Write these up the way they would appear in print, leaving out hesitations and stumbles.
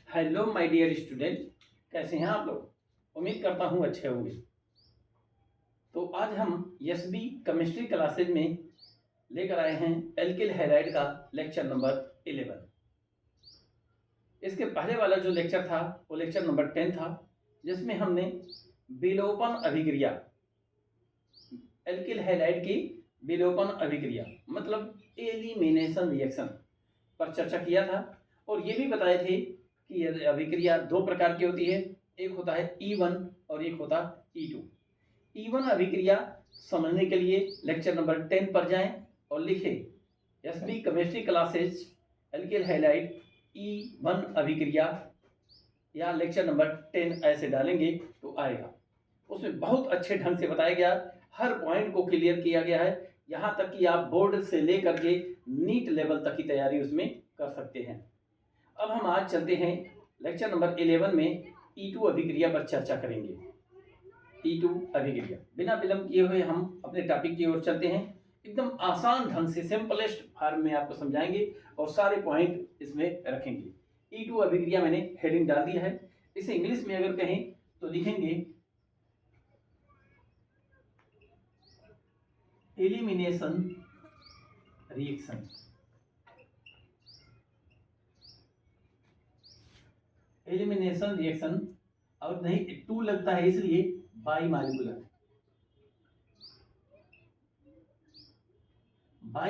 Hello my dear student, कैसे हैं आप लोग। उम्मीद करता हूँ अच्छे होंगे। तो आज हम एसबी केमिस्ट्री क्लासेज में लेकर आए हैं एल्किल हैलाइड का लेक्चर नंबर 11। इसके पहले वाला जो लेक्चर था वो लेक्चर नंबर 10 था, जिसमें हमने विलोपन अभिक्रिया, एल्किल हैलाइड की विलोपन अभिक्रिया मतलब एलिमिनेशन रिएक्शन पर चर्चा किया था। और ये भी बताए थे कि यह अभिक्रिया दो प्रकार की होती है, एक होता है E1 और एक होता है E2। E1 अभिक्रिया समझने के लिए लेक्चर नंबर 10 पर जाएं और लिखें SB chemistry classes alkyl halide E1 अभिक्रिया या लेक्चर नंबर 10 ऐसे डालेंगे तो आएगा। उसमें बहुत अच्छे ढंग से बताया गया, हर पॉइंट को क्लियर किया गया है, यहाँ तक कि आप बोर्ड से लेकर के नीट लेवल तक की तैयारी उसमें कर सकते हैं। अब हम आज चलते हैं लेक्चर नंबर 11 में E2 अभिक्रिया पर चर्चा करेंगे। E2 अभिक्रिया बिना विलंब किए हुए हम अपने टॉपिक की ओर चलते हैं। एकदम आसान ढंग से सिंपलेस्ट फॉर्म में आपको समझाएंगे और सारे पॉइंट इसमें रखेंगे। E2 अभिक्रिया मैंने हेडिंग डाल दिया है। इसे इंग्लिश में अगर कहें तो लिखेंगे एलिमिनेशन रिएक्शन। एलिमिनेशन रिएक्शन, और नहीं टू लगता है इसलिए बाई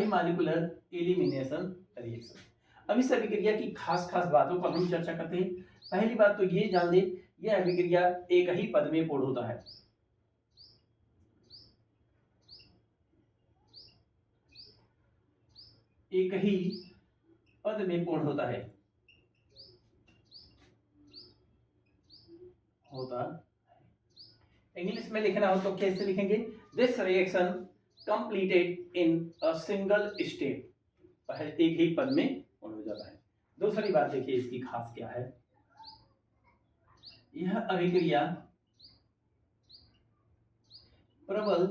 मालिकुलर एलिमिनेशन रिएक्शन। अब इस अभिक्रिया की खास बातों पर हम चर्चा करते हैं। पहली बात तो ये जान लें, यह अभिक्रिया एक ही पद में पूर्ण होता है। एक ही पद में पूर्ण होता है। इंग्लिश में लिखना हो तो कैसे लिखेंगे? This reaction completed in a single step. पहले एक ही पद में पूर्ण हो जाता है। दूसरी बात देखिए इसकी खास क्या है। यह अभिक्रिया प्रबल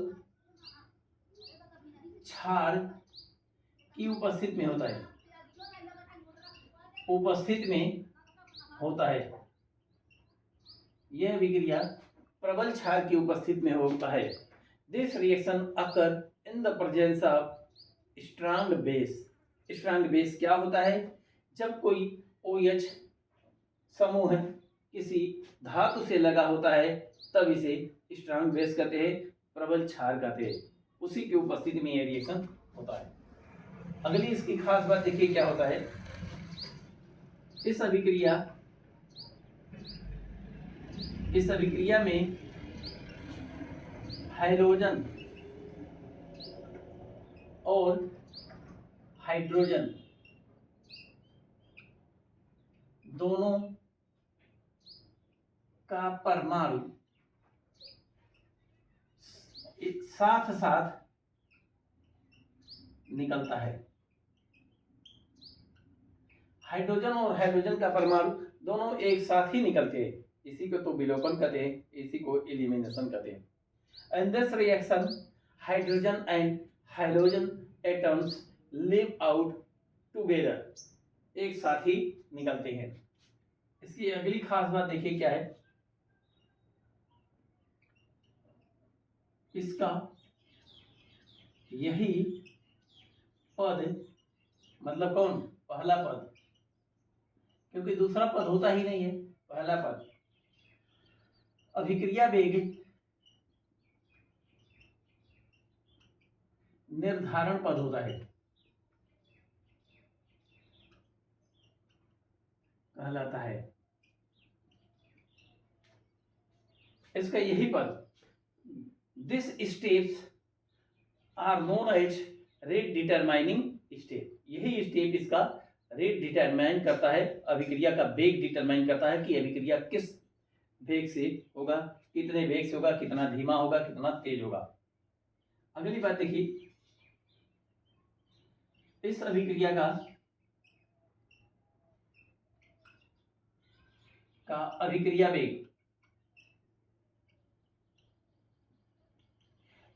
क्षार की उपस्थिति में होता है। यह अभिक्रिया प्रबल क्षार की उपस्थिति में होता है। This reaction occur in the presence of strong base. Strong base क्या होता है? जब कोई OH समूह किसी धातु से लगा होता है तब इसे स्ट्रांग बेस कहते हैं, प्रबल क्षार कहते हैं। उसी की उपस्थिति में यह रिएक्शन होता है। अगली इसकी खास बात देखिए क्या होता है। इस अभिक्रिया में हाइड्रोजन और हाइड्रोजन दोनों का परमाणु साथ साथ निकलता है। हाइड्रोजन और हाइड्रोजन का परमाणु दोनों एक साथ ही निकलते हैं। इसी को तो विलोपन कहते हैं, इसी को एलिमिनेशन कहते हैं। In this reaction, hydrogen and halogen atoms live out together, एक साथ ही निकलते हैं। इसकी अगली खास बात देखिए क्या है। इसका यही पद मतलब कौन? पहला पद, क्योंकि दूसरा पद होता ही नहीं है, पहला पद अभिक्रिया वेग निर्धारण पद होता है, कहलाता है। इसका यही पद, this steps are known as rate determining step. यही स्टेप इसका रेट डिटरमाइन करता है, अभिक्रिया का वेग डिटरमाइन करता है कि अभिक्रिया किस वेग से होगा, कितने वेग से होगा, कितना धीमा होगा, कितना तेज होगा। अगली बात देखिए, इस अभिक्रिया का अभिक्रिया वेग,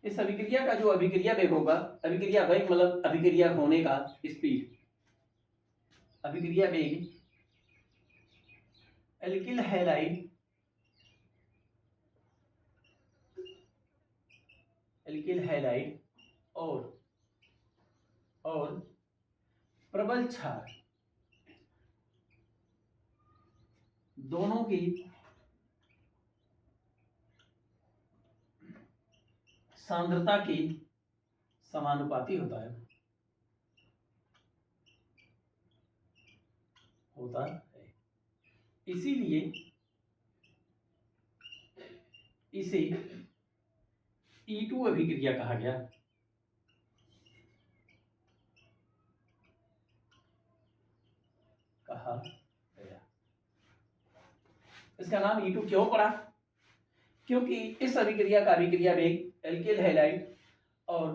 इस अभिक्रिया का जो अभिक्रिया वेग होगा, अभिक्रिया वेग मतलब अभिक्रिया होने का स्पीड, अभिक्रिया वेग एल्किल हैलाइड और प्रबल क्षार दोनों की सांद्रता की समानुपाती होता है इसीलिए इसे E2 अभिक्रिया कहा गया। इसका नाम E2 क्यों पड़ा? क्योंकि इस अभिक्रिया का अभिक्रिया वेग एल्किल हैलाइड और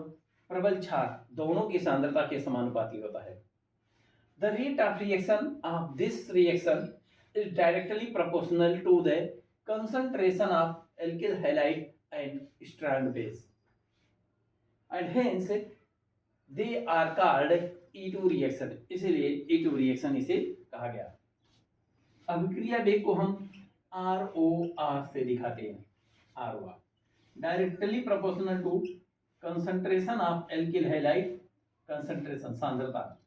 प्रबल क्षार दोनों की सांद्रता के समानुपाती होता है। The rate of reaction of this reaction is directly proportional to the concentration of alkyl halide and strand base, and hence they are called E2 reaction। इसीलिए E2 reaction इसे कहा गया। अभिक्रिया वेग को हम ROR से दिखाते हैं। ROR directly proportional to concentration of alkyl halide, concentration सांद्रता,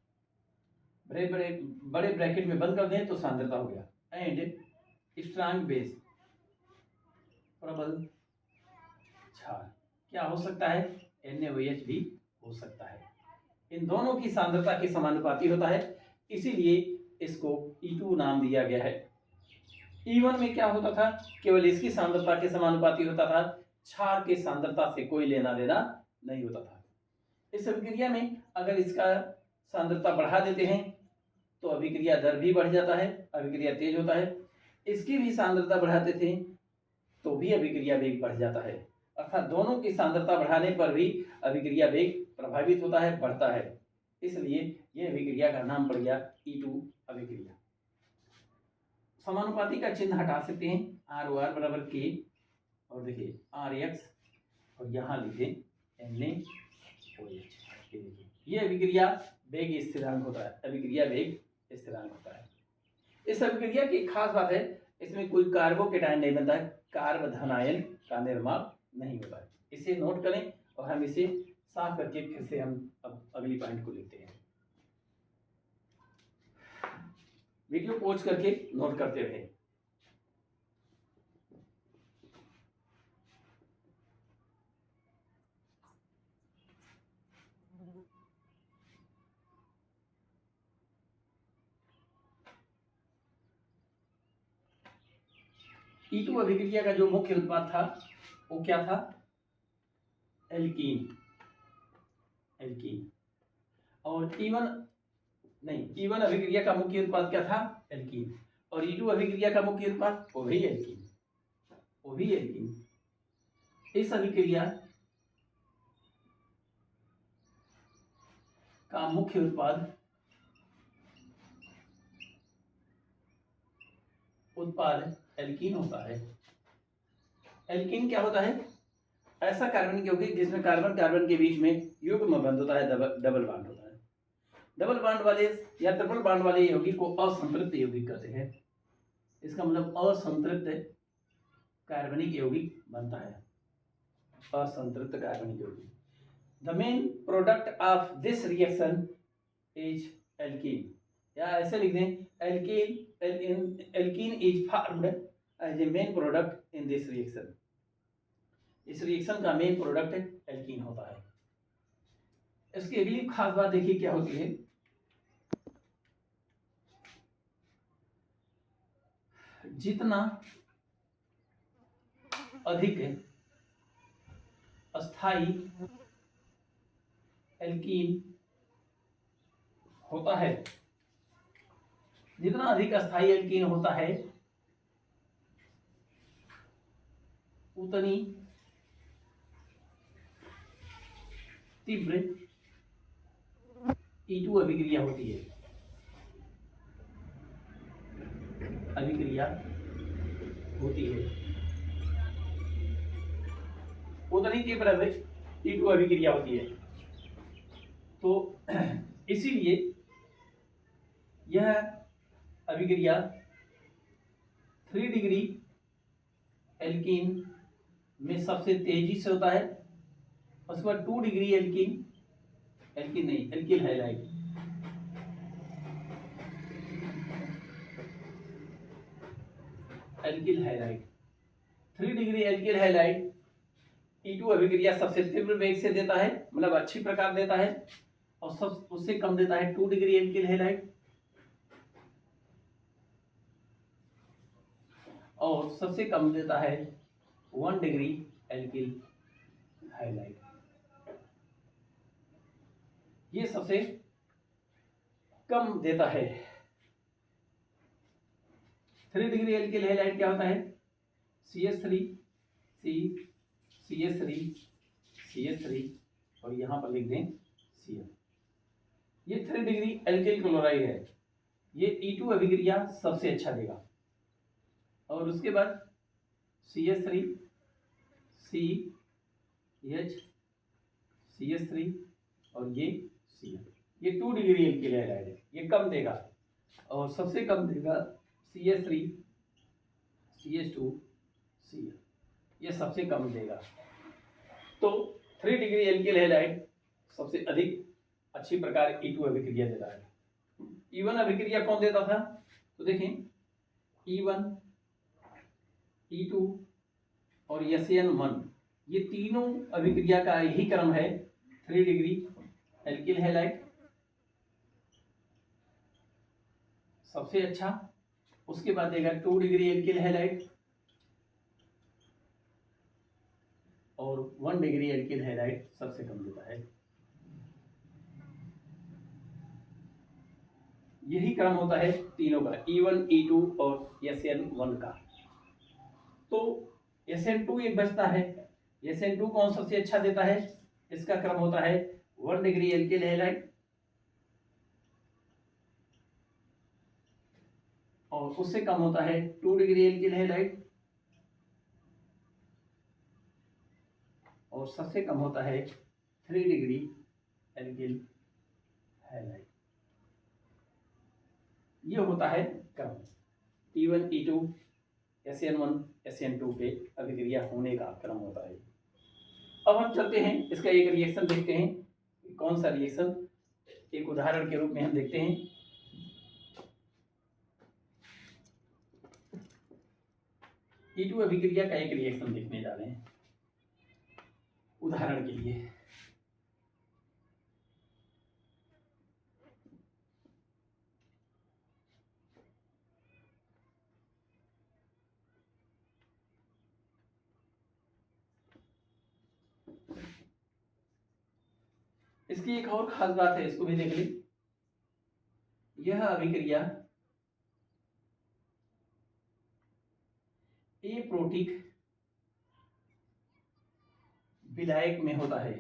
बड़े ब्रैकेट में बंद कर दें तो सांद्रता हो गया, एंड स्ट्रॉन्ग बेस प्रबल क्षार क्या हो सकता है? NaOH भी हो सकता है। इन दोनों की सांद्रता के समानुपाती होता है, इसीलिए इसको E2 नाम दिया गया है। E1 में क्या होता था? केवल इसकी सांद्रता के समानुपाती होता था, क्षार के सांद्रता से कोई लेना देना नहीं होता था। इस अभिक्रिया में अगर इसका सांद्रता बढ़ा देते हैं तो अभिक्रिया दर भी बढ़ जाता है, अभिक्रिया तेज होता है। इसकी भी सांद्रता बढ़ाते थे तो भी अभिक्रिया वेग बढ़ जाता है, अर्थात दोनों की सांद्रता बढ़ाने पर भी अभिक्रिया वेग प्रभावित होता है, बढ़ता है। इसलिए यह अभिक्रिया का नाम पड़ गया E2 अभिक्रिया। समानुपाती का चिन्ह हटा सकते हैं, ROR बराबर K, और देखिए RX, और यहाँ लिखे NaOH। यह अभिक्रिया वेग स्थिरांक होता है, अभिक्रिया वेग स्थिरांक होता है। इस अभिक्रिया की खास बात है, इसमें कोई कार्बोकेटायन नहीं बनता है, कार्बधनायन का निर्माण नहीं होता है। इसे नोट करें और हम इसे साफ करके फिर से हम अब अगली पॉइंट को लिखते हैं। वीडियो पॉज करके नोट करते रहे। E2 अभिक्रिया का जो मुख्य उत्पाद था वो क्या था? एल्कीन। और E1 अभिक्रिया का मुख्य उत्पाद क्या था? एल्कीन। और E2 अभिक्रिया का मुख्य उत्पाद वो भी एल्कीन। इस अभिक्रिया का मुख्य उत्पाद एल्कीन होता है। एल्कीन क्या होता है? ऐसा कार्बनिक यौगिक जिसमें कार्बन कार्बन के बीच में युग्म बंध होता है, डबल बॉन्ड होता है। डबल बॉन्ड वाले या ट्रिपल बॉन्ड वाले यौगिक को असंतृप्त यौगिक कहते हैं। इसका मतलब असंतृप्त कार्बनिक यौगिक बनता है, असंतृप्त कार्बनिक यौगिक। The main product of this reaction is alkene, या ऐसे लिख दें alkene is formed as a main product in this reaction. इस रिएक्शन का मेन प्रोडक्ट एल्कीन होता है। इसकी अगली खास बात देखिए क्या होती है। जितना अधिक अस्थाई एल्कीन होता है, जितना अधिक अस्थाई एल्कीन होता है उतनी तीव्र E2 अभिक्रिया होती है। उतनी तीव्र E2 अभिक्रिया होती है। तो इसीलिए यह अभिक्रिया 3 डिग्री एल्कीन में सबसे तेजी से होता है। उसके बाद 2 डिग्री एल्कीन नहीं, alkyl halide, alkyl halide 3 degree alkyl halide E2 अभिक्रिया सबसे तीव्र वेग से देता है, मतलब अच्छी प्रकार देता है, और सब उससे कम देता है 2 डिग्री एल्किल हैलाइड, और सबसे कम देता है 1 डिग्री एल्किल हैलाइड। ये सबसे कम देता है। 3 डिग्री एल्किल हैलाइड क्या होता है? CH3 CH3 और यहां पर लिख दें Cl। ये 3 डिग्री एल्किल क्लोराइड है, ये E2 अभिक्रिया सबसे अच्छा देगा। और उसके बाद CH3 CH3 और ये Cl, ये 2 डिग्री एल्किल हैलाइड है, ये कम देगा। और सबसे कम देगा CH3 CH2 Cl, ये सबसे कम देगा। तो 3 डिग्री एल्किल हैलाइड सबसे अधिक अच्छी प्रकार E2 अभिक्रिया देता है। E1 अभिक्रिया कौन देता था? तो देखें E1, E2 और SN1, ये तीनों अभिक्रिया का यही क्रम है। 3 डिग्री एल्किल हैलाइड सबसे अच्छा, उसके बाद देगा 2 डिग्री एल्किल हैलाइड और 1 डिग्री एल्किल हैलाइड सबसे कम देता है। यही क्रम होता है तीनों का, E1, E2 और SN1 का। तो SN2 एक बचता है, SN2 कौन सबसे अच्छा देता है? इसका क्रम होता है 1 डिग्री एल्किल हैलाइड और उससे कम होता है 2 डिग्री एल्किल हैलाइड और सबसे कम होता है 3 डिग्री एल्किल हैलाइड। ये होता है क्रम E1, E2, SN1, SN2 पे अभिक्रिया होने का क्रम होता है। अब हम चलते हैं, इसका एक रिएक्शन देखते हैं। कौन सा रिएक्शन? एक उदाहरण के रूप में हम देखते हैं। E2 अभिक्रिया का एक रिएक्शन देखने जा रहे हैं उदाहरण के लिए। इसकी एक और खास बात है, इसको भी देख ली। यह अभिक्रिया एप्रोटिक विलायक में होता है,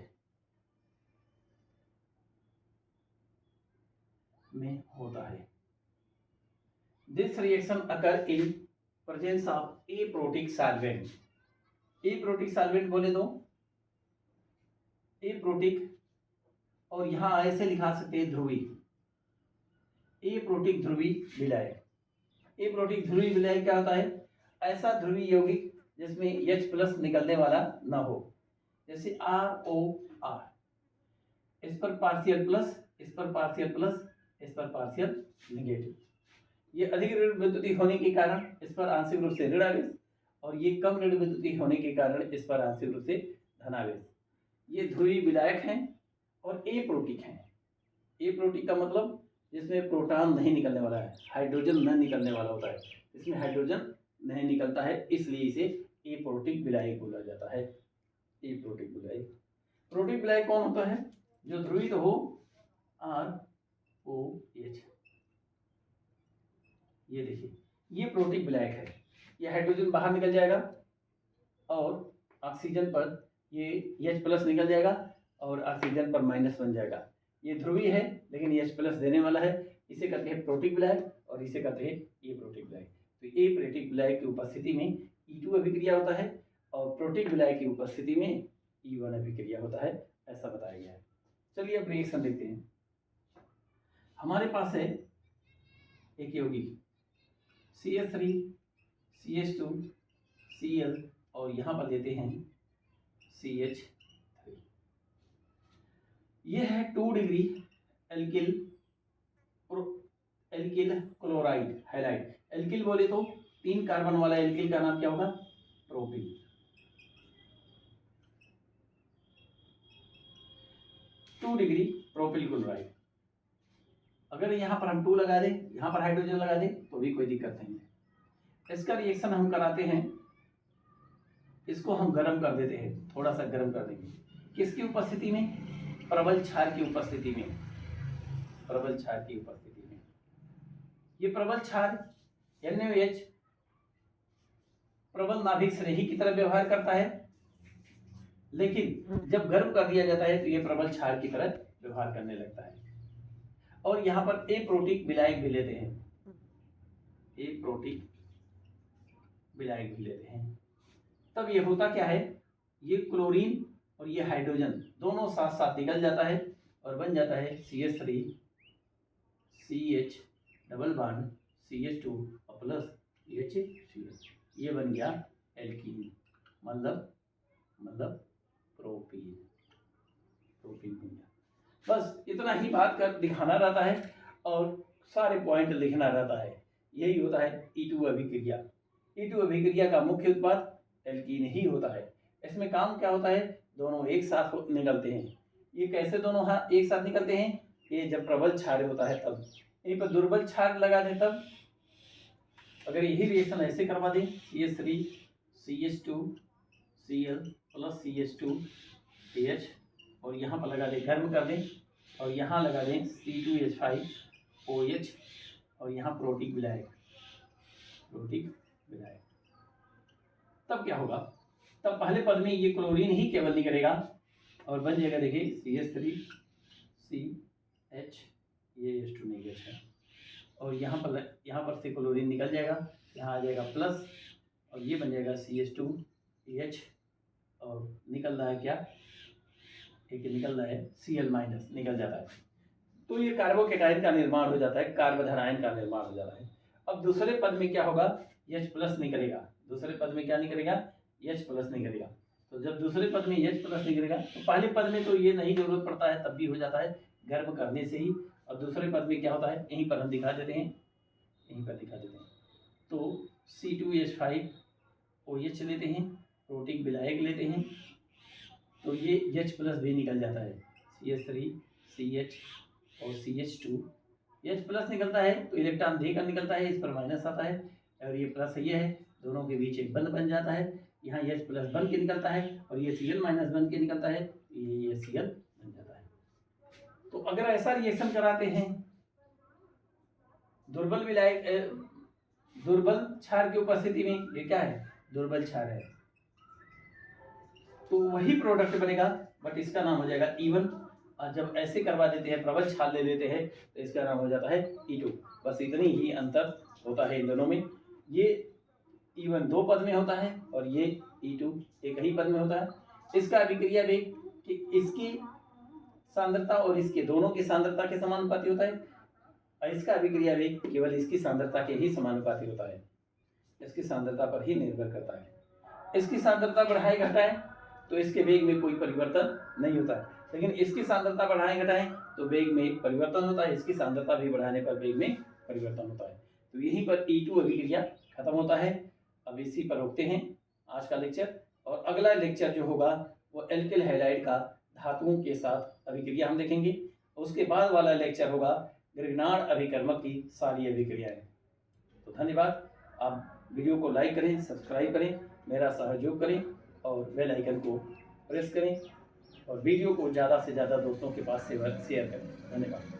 This reaction occur in presence of aprotic solvent. Aprotic solvent बोले तो एप्रोटिक, और यहां ऐसे लिखा सकते हैं ध्रुवी, एप्रोटिक ध्रुवी विलायक। एप्रोटिक ध्रुवी विलायक क्या होता है? ऐसा ध्रुवी यौगिक जिसमें H+ निकलने वाला ना हो, जैसे ROR, इस पर पार्शियल प्लस, इस पर पार्शियल प्लस, इस पर पार्शियल नेगेटिव। ये अधिक ऋण विद्युतीय होने के कारण इस पर आंशिक रूप से ऋण आवेश, और ये कम ऋण विद्युतीय होने के कारण इस पर आंशिक रूप से धनावेश। ये ध्रुवी विलायक हैं और एप्रोटिक हैं। एप्रोटिक का मतलब जिसमें प्रोटॉन नहीं निकलने वाला है, हाइड्रोजन न निकलने वाला होता है, इसमें हाइड्रोजन नहीं निकलता है, इसलिए इसे एप्रोटिक विलायक बोला जाता है। एप्रोटिक विलायक। प्रोटिक विलायक कौन होता है? जो ध्रुवित हो ROH। ये देखिए, ये प्रोटिक विलायक है। ये हाइड्रोजन बाहर निकल जाएगा और ऑक्सीजन पर ये H+ निकल जाएगा और ऑक्सीजन पर माइनस बन जाएगा। ये ध्रुवीय है लेकिन H+ देने वाला है, इसे कहते हैं प्रोटिक विलायक और इसे कहते हैं एप्रोटिक विलायक। तो एप्रोटिक विलायक की उपस्थिति में E2 अभिक्रिया होता है और प्रोटिक विलायक की उपस्थिति में E1 अभिक्रिया होता है, ऐसा बताया गया है। चलिए अब रिएक्शन देखते हैं। हमारे पास है एक यौगिक CH3 CH2 Cl और यहाँ पर देते हैं CH3। ये है 2 degree alkyl chloride halide. Alkyl बोले तो 3 कार्बन वाला एल्किल का नाम क्या होगा? प्रोपिल। 2 degree propyl chloride. अगर यहाँ पर हम 2 लगा दें, यहाँ पर हाइड्रोजन लगा दें तो भी कोई दिक्कत नहीं है। इसका रिएक्शन हम कराते हैं, इसको हम गर्म कर देते हैं, थोड़ा सा गर्म कर देंगे। किसकी उपस्थिति में? प्रबल क्षार की उपस्थिति में। प्रबल क्षार की उपस्थिति में ये प्रबल क्षार NaOH प्रबल नाभिक श्रेणी की तरह व्यवहार करता है, लेकिन जब गर्म कर दिया जाता है तो ये प्रबल क्षार की तरह व्यवहार करने लगता है। और यहाँ पर एप्रोटिक विलायक भी लेते हैं, एप्रोटिक विलायक भी लेते हैं। तब ये होता क्या है, ये क्लोरीन और ये हाइड्रोजन दोनों साथ साथ निकल जाता है और बन जाता है CH3 CH double bond CH2 और प्लस HCl। ये बन गया एल्कीन, मतलब प्रोपीन बन गया। बस इतना ही बात कर दिखाना रहता है और सारे पॉइंट लिखना रहता है। यही होता है E2 अभिक्रिया। E2 अभिक्रिया का मुख्य उत्पाद एल्कीन ही होता है। इसमें काम क्या होता है, दोनों एक साथ निकलते हैं। ये कैसे दोनों एक साथ निकलते हैं? ये जब प्रबल क्षार होता है तब। यहीं पर दुर्बल क्षार लगा दें तब। अगर यही रिएक्शन ऐसे करवा दें, CH3 CH2 Cl plus CH2 H और यहाँ पर लगा दें, गर्म कर दें और यहाँ लगा दें C2H5 OH और यहाँ प्रोटिक विलायक, तब क्या होगा? तब पहले पद में ये क्लोरीन ही केवल निकलेगा और बन जाएगा, देखिए CH3 CH, ये H2 नहीं है और यहाँ पर से क्लोरीन निकल जाएगा, यहाँ आ जाएगा प्लस और ये बन जाएगा CH2 H और निकल रहा है क्या, एक निकल रहा है Cl माइनस निकल जाता है। तो ये कार्बोकेटाइन का निर्माण हो जाता है, कार्बोधारायन का निर्माण हो जाता है। अब दूसरे पद में क्या होगा, H प्लस निकलेगा। दूसरे पद में क्या निकलेगा, H प्लस निकलेगा। तो जब दूसरे पद में H प्लस निकलेगा तो पहले पद में तो ये नहीं जरूरत पड़ता है, तब भी हो जाता है गर्म करने से ही। और दूसरे पद में क्या होता है, यहीं पर हम दिखा देते हैं, यहीं पर दिखा देते हैं। तो C2H5 OH लेते हैं, प्रोटिक विलायक लेते हैं, तो ये H प्लस भी निकल जाता है, CH3 CH और CH2 H प्लस निकलता है तो इलेक्ट्रॉन देकर निकलता है, इस पर माइनस आता है और ये प्लस ये है, दोनों के बीच एक बंध बन जाता है। यहाँ H प्लस बन के निकलता है और ये Cl माइनस बन के निकलता है, ये Cl बन जाता है। तो अगर ऐसा रिएक्शन कराते हैं दुर्बल विलायक, दुर्बल क्षार की उपस्थिति में, ये क्या है, दुर्बल क्षार है, तो वही प्रोडक्ट बनेगा, बट इसका नाम हो जाएगा E1। और जब ऐसे करवा देते हैं, प्रबल क्षार ले लेते हैं, तो इसका नाम हो जाता है E2। बस इतनी ही अंतर होता है इन दोनों में। ये E1 2 पद में होता है और ये E2 एक ही पद में होता है। इसका अभिक्रिया वेग कि इसकी सांद्रता और इसके दोनों की सांद्रता के समानुपाती होता है, और इसका अभिक्रिया वेग केवल इसकी सांद्रता के ही समानुपाती होता है, इसकी सांद्रता पर ही निर्भर करता है। इसकी सांद्रता बढ़ाए घटाएं तो इसके वेग में कोई परिवर्तन नहीं होता है, लेकिन इसकी सांद्रता बढ़ाएं घटाएं तो वेग में परिवर्तन होता है, इसकी सांद्रता भी बढ़ाने पर वेग में परिवर्तन होता है। तो यहीं पर E2 अभिक्रिया खत्म होता है। अब इसी पर रोकते हैं आज का लेक्चर, और अगला लेक्चर जो होगा वो एल्किल हैलाइड का धातुओं के साथ अभिक्रिया हम देखेंगे। उसके बाद वाला लेक्चर होगा ग्रिग्नार्ड अभिकर्मक की सारी अभिक्रियाएं। तो धन्यवाद। आप वीडियो को लाइक करें, सब्सक्राइब करें, मेरा सहयोग करें और बेल आइकन को प्रेस करें और वीडियो को ज़्यादा से ज़्यादा दोस्तों के पास शेयर करें। धन्यवाद।